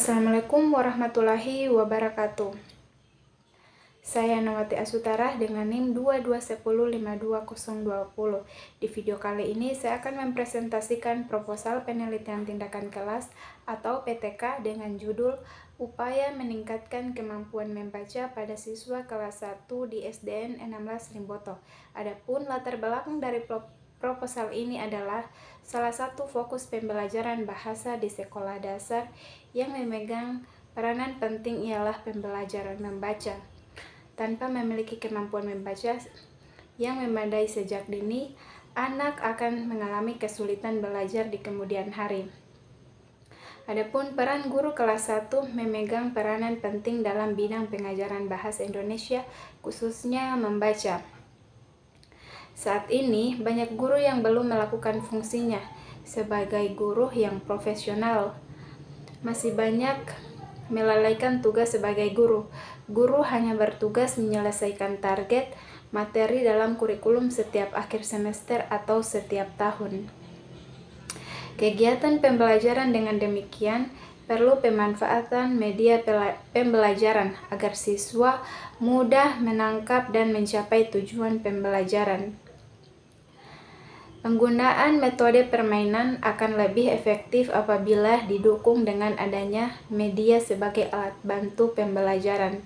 Assalamualaikum warahmatullahi wabarakatuh. Saya Nawati Asutara dengan NIM 22105220. Di video kali ini saya akan mempresentasikan proposal penelitian tindakan kelas atau PTK dengan judul Upaya Meningkatkan Kemampuan Membaca pada Siswa Kelas 1 di SDN 16 Limboto. Adapun latar belakang dari proposal ini adalah salah satu fokus pembelajaran bahasa di sekolah dasar yang memegang peranan penting ialah pembelajaran membaca. Tanpa memiliki kemampuan membaca yang memadai sejak dini, anak akan mengalami kesulitan belajar di kemudian hari. Adapun peran guru kelas 1 memegang peranan penting dalam bidang pengajaran bahasa Indonesia, khususnya membaca. Saat ini, banyak guru yang belum melakukan fungsinya sebagai guru yang profesional. Masih banyak melalaikan tugas sebagai guru. Guru hanya bertugas menyelesaikan target materi dalam kurikulum setiap akhir semester atau setiap tahun. Kegiatan pembelajaran dengan demikian perlu pemanfaatan media pembelajaran agar siswa mudah menangkap dan mencapai tujuan pembelajaran. Penggunaan metode permainan akan lebih efektif apabila didukung dengan adanya media sebagai alat bantu pembelajaran.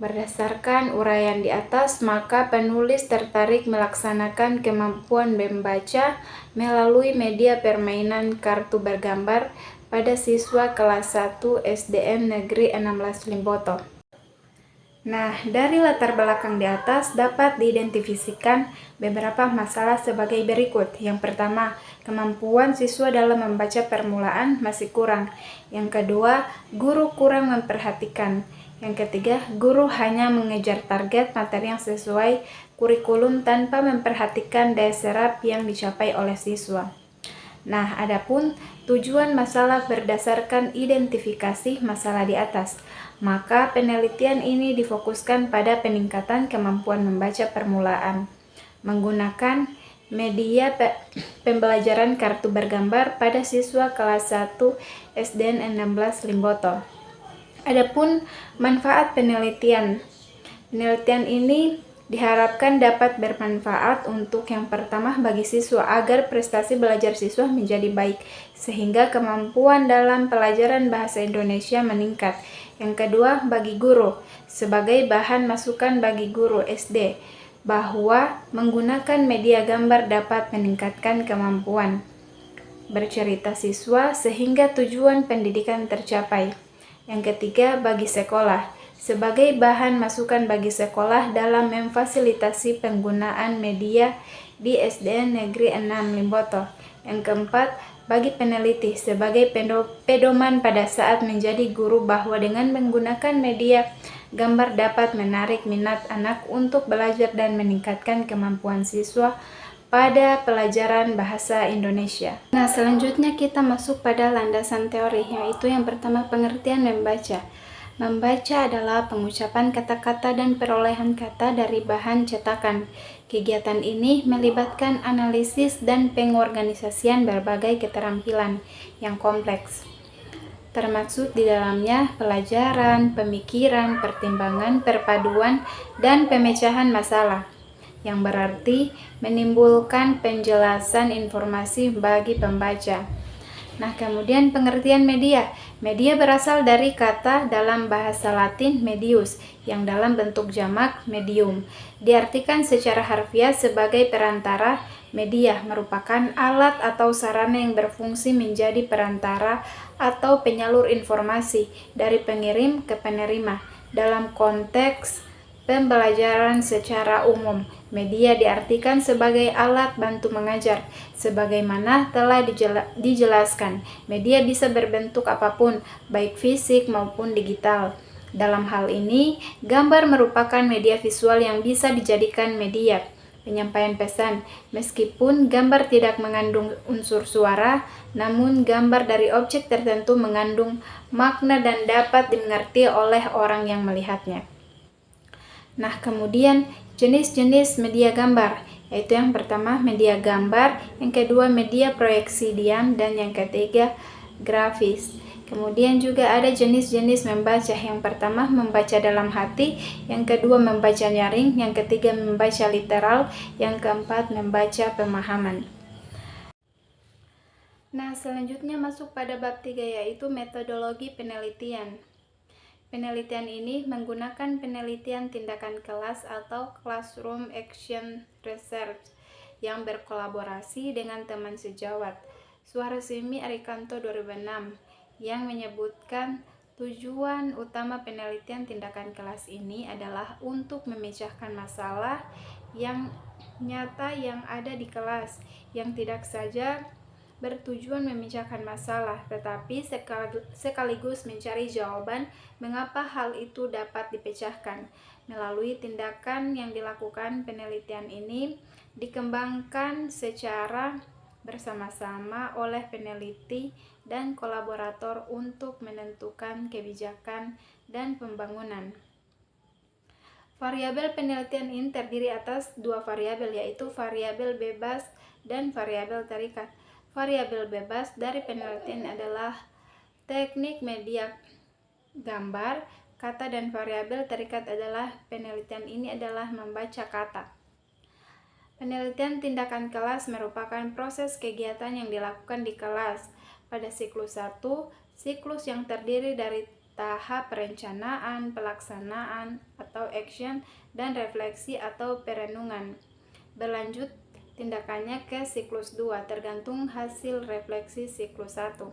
Berdasarkan uraian di atas, maka penulis tertarik melaksanakan kemampuan membaca melalui media permainan kartu bergambar pada siswa kelas 1 SDN Negeri 16 Limboto. Nah, dari latar belakang di atas dapat diidentifikasikan beberapa masalah sebagai berikut. Yang pertama, kemampuan siswa dalam membaca permulaan masih kurang. Yang kedua, guru kurang memperhatikan. Yang ketiga, guru hanya mengejar target materi yang sesuai kurikulum tanpa memperhatikan daya serap yang dicapai oleh siswa. Nah, adapun tujuan masalah berdasarkan identifikasi masalah di atas. Maka penelitian ini difokuskan pada peningkatan kemampuan membaca permulaan menggunakan media pembelajaran kartu bergambar pada siswa kelas 1 SDN 16 Limboto. Adapun manfaat penelitian ini diharapkan dapat bermanfaat untuk yang pertama bagi siswa agar prestasi belajar siswa menjadi baik sehingga kemampuan dalam pelajaran bahasa Indonesia meningkat. Yang kedua, bagi guru sebagai bahan masukan bagi guru SD bahwa menggunakan media gambar dapat meningkatkan kemampuan bercerita siswa sehingga tujuan pendidikan tercapai. Yang ketiga, bagi sekolah sebagai bahan masukan bagi sekolah dalam memfasilitasi penggunaan media di SDN Negeri 6 Limboto. Yang keempat, bagi peneliti sebagai pedoman pada saat menjadi guru bahwa dengan menggunakan media gambar dapat menarik minat anak untuk belajar dan meningkatkan kemampuan siswa pada pelajaran bahasa Indonesia. Nah, selanjutnya kita masuk pada landasan teori, yaitu yang pertama pengertian membaca. Membaca adalah pengucapan kata-kata dan perolehan kata dari bahan cetakan. Kegiatan ini melibatkan analisis dan pengorganisasian berbagai keterampilan yang kompleks, termasuk di dalamnya pelajaran, pemikiran, pertimbangan, perpaduan, dan pemecahan masalah, yang berarti menimbulkan penjelasan informasi bagi pembaca. Nah, kemudian pengertian media. Media berasal dari kata dalam bahasa Latin medius, yang dalam bentuk jamak medium. Diartikan secara harfiah sebagai perantara. Media merupakan alat atau sarana yang berfungsi menjadi perantara atau penyalur informasi dari pengirim ke penerima. Dalam konteks pembelajaran secara umum, media diartikan sebagai alat bantu mengajar. Sebagaimana telah dijelaskan, media bisa berbentuk apapun, baik fisik maupun digital. Dalam hal ini, gambar merupakan media visual yang bisa dijadikan media penyampaian pesan. Meskipun gambar tidak mengandung unsur suara, namun gambar dari objek tertentu mengandung makna dan dapat dimengerti oleh orang yang melihatnya. Nah, kemudian jenis-jenis media gambar, yaitu yang pertama media gambar, yang kedua media proyeksi diam, dan yang ketiga grafis. Kemudian juga ada jenis-jenis membaca. Yang pertama membaca dalam hati, yang kedua membaca nyaring, yang ketiga membaca literal, yang keempat membaca pemahaman. Nah, selanjutnya masuk pada bab 3 yaitu metodologi penelitian. Penelitian ini menggunakan penelitian tindakan kelas atau classroom action research yang berkolaborasi dengan teman sejawat. Suharasimi Arikanto 2006 yang menyebutkan tujuan utama penelitian tindakan kelas ini adalah untuk memecahkan masalah yang nyata yang ada di kelas, yang tidak saja bertujuan memecahkan masalah, tetapi sekaligus mencari jawaban mengapa hal itu dapat dipecahkan. Melalui tindakan yang dilakukan, penelitian ini dikembangkan secara bersama-sama oleh peneliti dan kolaborator untuk menentukan kebijakan dan pembangunan. Variabel penelitian ini terdiri atas dua variabel, yaitu variabel bebas dan variabel terikat. Variabel bebas dari penelitian adalah teknik media gambar, kata, dan variabel terikat adalah penelitian ini adalah membaca kata. Penelitian tindakan kelas merupakan proses kegiatan yang dilakukan di kelas. Pada siklus 1, siklus yang terdiri dari tahap perencanaan, pelaksanaan atau action, dan refleksi atau perenungan. Berlanjut tindakannya ke siklus 2 tergantung hasil refleksi siklus 1.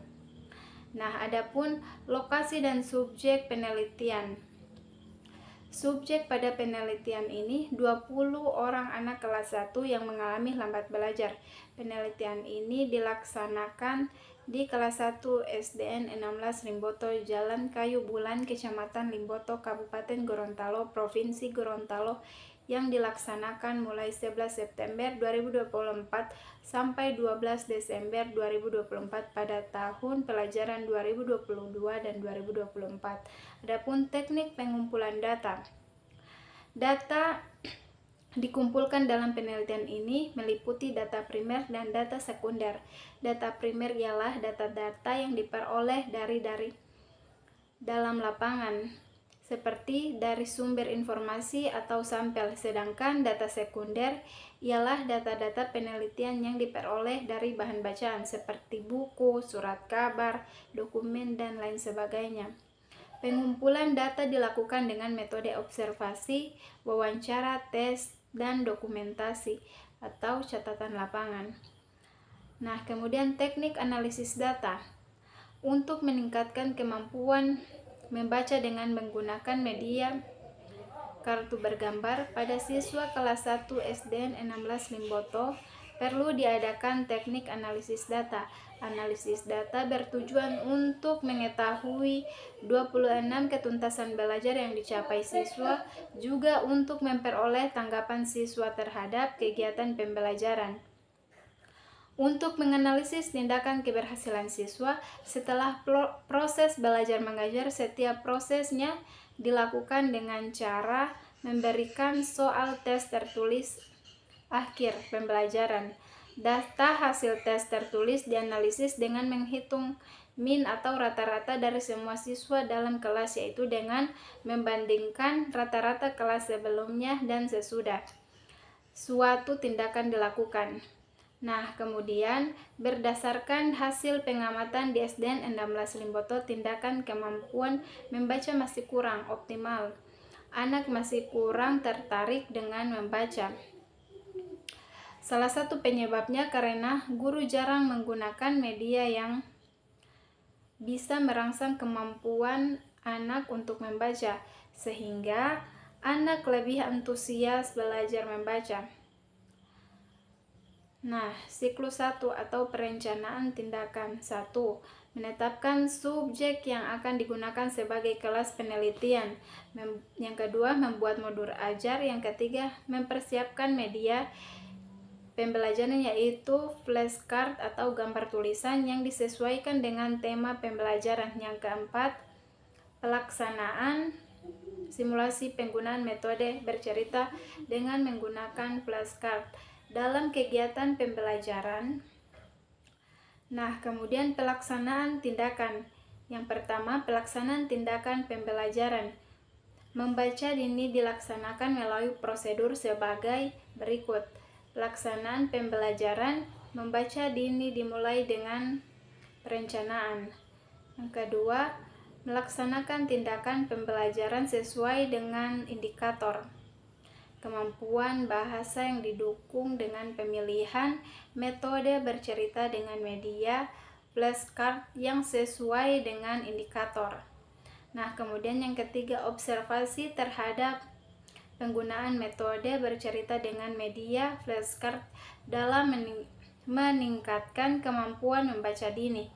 Nah, adapun lokasi dan subjek penelitian. Subjek pada penelitian ini 20 orang anak kelas 1 yang mengalami lambat belajar. Penelitian ini dilaksanakan di kelas 1 SDN 16 Limboto, Jalan Kayu Bulan, Kecamatan Limboto, Kabupaten Gorontalo, Provinsi Gorontalo, yang dilaksanakan mulai 11 September 2024 sampai 12 Desember 2024 pada tahun pelajaran 2022 dan 2024. Adapun teknik pengumpulan data. Data dikumpulkan dalam penelitian ini meliputi data primer dan data sekunder. Data primer ialah data-data yang diperoleh dari dalam lapangan, seperti dari sumber informasi atau sampel, sedangkan data sekunder ialah data-data penelitian yang diperoleh dari bahan bacaan seperti buku, surat kabar, dokumen, dan lain sebagainya. Pengumpulan data dilakukan dengan metode observasi, wawancara, tes, dan dokumentasi atau catatan lapangan. Nah, kemudian teknik analisis data. Untuk meningkatkan kemampuan membaca dengan menggunakan media kartu bergambar, pada siswa kelas 1 SDN 16 Limboto perlu diadakan teknik analisis data. Analisis data bertujuan untuk mengetahui 26 ketuntasan belajar yang dicapai siswa, juga untuk memperoleh tanggapan siswa terhadap kegiatan pembelajaran. Untuk menganalisis tindakan keberhasilan siswa setelah proses belajar mengajar, setiap prosesnya dilakukan dengan cara memberikan soal tes tertulis akhir pembelajaran. Data hasil tes tertulis dianalisis dengan menghitung min atau rata-rata dari semua siswa dalam kelas, yaitu dengan membandingkan rata-rata kelas sebelumnya dan sesudah suatu tindakan dilakukan. Nah, kemudian berdasarkan hasil pengamatan di SDN 16 Limboto, tindakan kemampuan membaca masih kurang optimal. Anak masih kurang tertarik dengan membaca. Salah satu penyebabnya karena guru jarang menggunakan media yang bisa merangsang kemampuan anak untuk membaca, sehingga anak lebih antusias belajar membaca. Nah, siklus 1 atau perencanaan tindakan 1, menetapkan subjek yang akan digunakan sebagai kelas penelitian. Yang kedua, membuat modul ajar. Yang ketiga, mempersiapkan media pembelajaran, yaitu flashcard atau gambar tulisan yang disesuaikan dengan tema pembelajaran. Yang keempat, pelaksanaan simulasi penggunaan metode bercerita dengan menggunakan flashcard dalam kegiatan pembelajaran. Nah, kemudian pelaksanaan tindakan. Yang pertama, pelaksanaan tindakan pembelajaran. Membaca dini dilaksanakan melalui prosedur sebagai berikut. Pelaksanaan pembelajaran membaca dini dimulai dengan perencanaan. Yang kedua, melaksanakan tindakan pembelajaran sesuai dengan indikator. Kemampuan bahasa yang didukung dengan pemilihan metode bercerita dengan media flashcard yang sesuai dengan indikator. Nah, kemudian yang ketiga, observasi terhadap penggunaan metode bercerita dengan media flashcard dalam meningkatkan kemampuan membaca dini.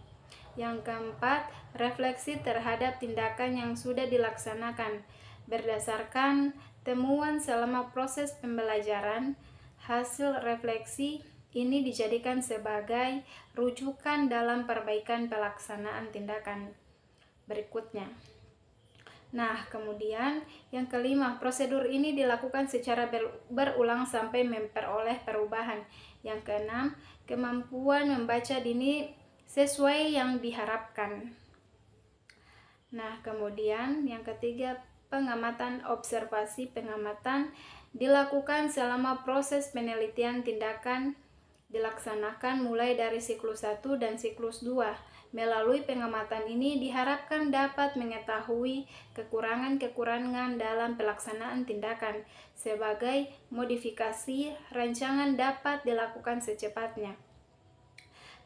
Yang keempat, refleksi terhadap tindakan yang sudah dilaksanakan. Berdasarkan temuan selama proses pembelajaran, hasil refleksi ini dijadikan sebagai rujukan dalam perbaikan pelaksanaan tindakan berikutnya. Nah, kemudian yang kelima, prosedur ini dilakukan secara berulang sampai memperoleh perubahan. Yang keenam, kemampuan membaca dini sesuai yang diharapkan. Nah, kemudian yang ketiga, pengamatan observasi. Pengamatan dilakukan selama proses penelitian tindakan dilaksanakan mulai dari siklus 1 dan siklus 2. Melalui pengamatan ini diharapkan dapat mengetahui kekurangan-kekurangan dalam pelaksanaan tindakan. Sebagai modifikasi, rancangan dapat dilakukan secepatnya.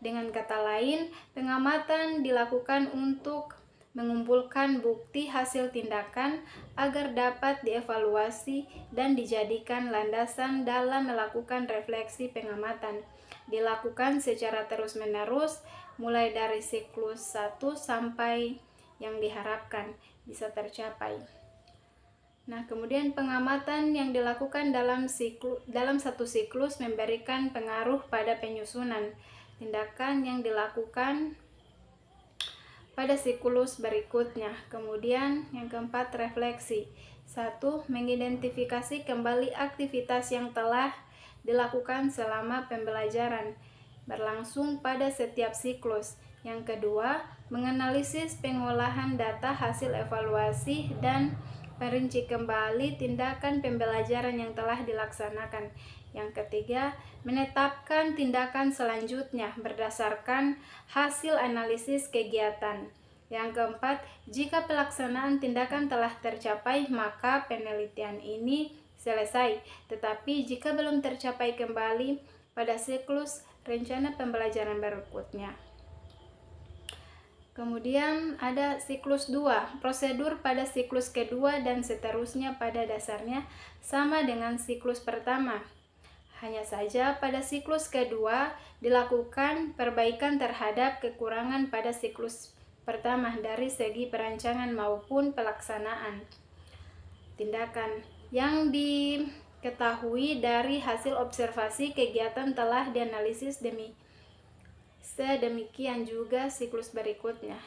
Dengan kata lain, pengamatan dilakukan untuk mengumpulkan bukti hasil tindakan agar dapat dievaluasi dan dijadikan landasan dalam melakukan refleksi pengamatan. Dilakukan secara terus-menerus mulai dari siklus 1 sampai yang diharapkan bisa tercapai. Nah, kemudian pengamatan yang dilakukan dalam satu siklus memberikan pengaruh pada penyusunan tindakan yang dilakukan pada siklus berikutnya. Kemudian yang keempat, refleksi. 1. Mengidentifikasi kembali aktivitas yang telah dilakukan selama pembelajaran berlangsung pada setiap siklus. Yang kedua, menganalisis pengolahan data hasil evaluasi dan merinci kembali tindakan pembelajaran yang telah dilaksanakan. Yang ketiga, menetapkan tindakan selanjutnya berdasarkan hasil analisis kegiatan. Yang keempat, jika pelaksanaan tindakan telah tercapai, maka penelitian ini selesai. Tetapi jika belum tercapai, kembali pada siklus rencana pembelajaran berikutnya. Kemudian ada siklus 2. Prosedur pada siklus kedua dan seterusnya pada dasarnya sama dengan siklus pertama. Hanya saja pada siklus kedua dilakukan perbaikan terhadap kekurangan pada siklus pertama dari segi perancangan maupun pelaksanaan tindakan. Yang diketahui dari hasil observasi kegiatan telah dianalisis sedemikian juga siklus berikutnya.